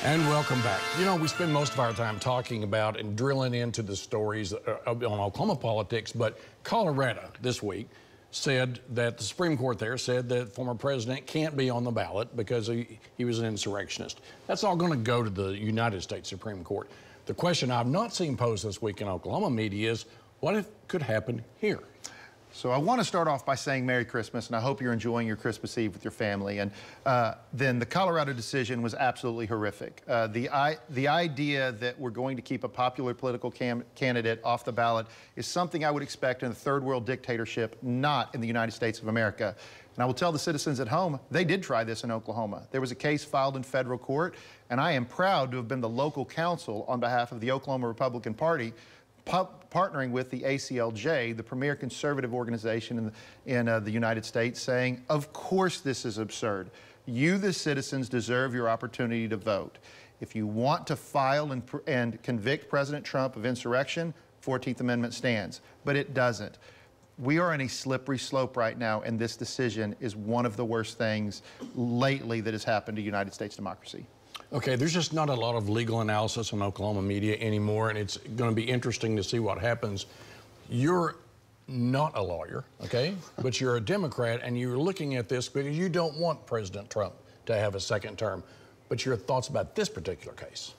And welcome back. You know, we spend most of our time talking about and drilling into the stories on Oklahoma politics, but Colorado this week said that the Supreme Court there said that former president can't be on the ballot because he was an insurrectionist. That's all going to go to the United States Supreme Court. The question I've not seen posed this week in Oklahoma media is, what if could happen here? So I want to start off by saying Merry Christmas, and I hope you're enjoying your Christmas Eve with your family. And then the Colorado decision was absolutely horrific. The idea that we're going to keep a popular political candidate off the ballot is something I would expect in a third world dictatorship, not in the United States of America. And I will tell the citizens at home, they did try this in Oklahoma. There was a case filed in federal court, and I am proud to have been the local counsel on behalf of the Oklahoma Republican Party, partnering with the ACLJ, the premier conservative organization in the United States, saying, of course this is absurd. You, the citizens, deserve your opportunity to vote. If you want to file and convict President Trump of insurrection, 14th Amendment stands, but it doesn't. We are in a slippery slope right now, and this decision is one of the worst things lately that has happened to United States democracy. Okay, there's just not a lot of legal analysis in Oklahoma media anymore, and it's going to be interesting to see what happens. You're not a lawyer, okay, but you're a Democrat, and you're looking at this because you don't want President Trump to have a second term. But your thoughts about this particular case?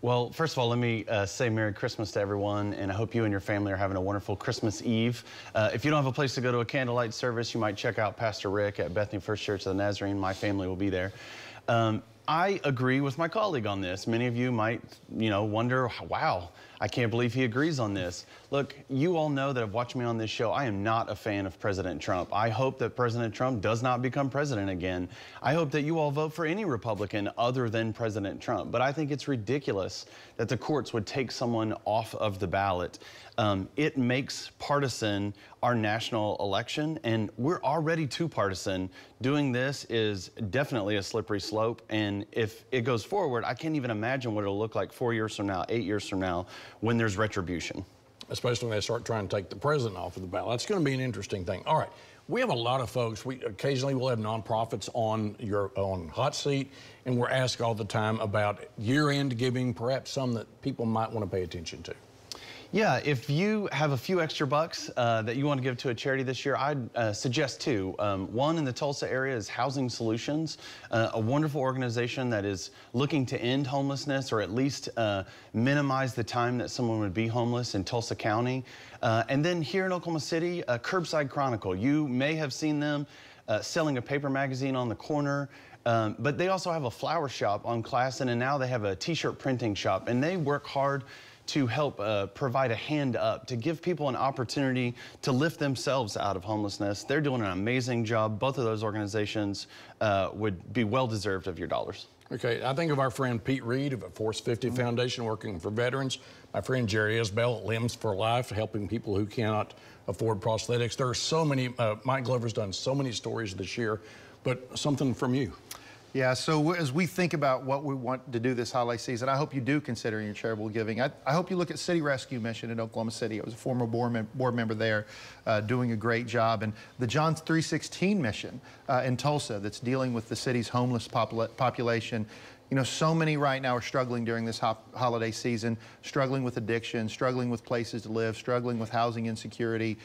Well, first of all, let me say Merry Christmas to everyone, and I hope you and your family are having a wonderful Christmas Eve. If you don't have a place to go to a candlelight service, you might check out Pastor Rick at Bethany First Church of the Nazarene. My family will be there. I agree with my colleague on this. Many of you might, wonder, wow, I can't believe he agrees on this. Look, you all know that have watched me on this show. I am not a fan of President Trump. I hope that President Trump does not become president again. I hope that you all vote for any Republican other than President Trump. But I think it's ridiculous that the courts would take someone off of the ballot. It makes partisan our national election, and we're already too partisan. Doing this is definitely a slippery slope, and if it goes forward, I can't even imagine what it'll look like 4 years from now, 8 years from now, when there's retribution. Especially when they start trying to take the president off of the ballot. That's going to be an interesting thing. All right, we have a lot of folks. Occasionally we'll have nonprofits on Hot Seat, and we're asked all the time about year-end giving, perhaps some that people might want to pay attention to. Yeah, if you have a few extra bucks that you want to give to a charity this year, I'd suggest two. One in the Tulsa area is Housing Solutions, a wonderful organization that is looking to end homelessness or at least minimize the time that someone would be homeless in Tulsa County. And then here in Oklahoma City, Curbside Chronicle. You may have seen them selling a paper magazine on the corner. But they also have a flower shop on Classen, and now they have a t-shirt printing shop, and they work hard to help provide a hand up, to give people an opportunity to lift themselves out of homelessness. They're doing an amazing job. Both of those organizations would be well-deserved of your dollars. Okay, I think of our friend Pete Reed of a Force 50 Foundation working for veterans. My friend Jerry Isbell at Limbs for Life, helping people who cannot afford prosthetics. There are so many, Mike Glover's done so many stories this year, but something from you. Yeah, so as we think about what we want to do this holiday season, I hope you do consider your charitable giving. I hope you look at City Rescue Mission in Oklahoma City. I was a former board member there, doing a great job. And the John 3:16 mission in Tulsa that's dealing with the city's homeless population. You know, so many right now are struggling during this holiday season, struggling with addiction, struggling with places to live, struggling with housing insecurity.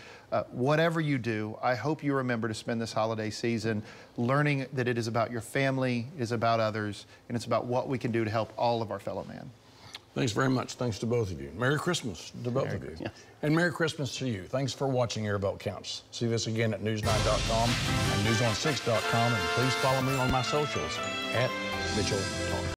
Whatever you do, I hope you remember to spend this holiday season learning that it is about your family, it is about others, and it's about what we can do to help all of our fellow man. Thanks very much. Thanks to both of you. Merry Christmas to both of you. Yes. And Merry Christmas to you. Thanks for watching Your Vote Counts. See this again at news9.com and news6.com, and please follow me on my socials at Mitchell Talk.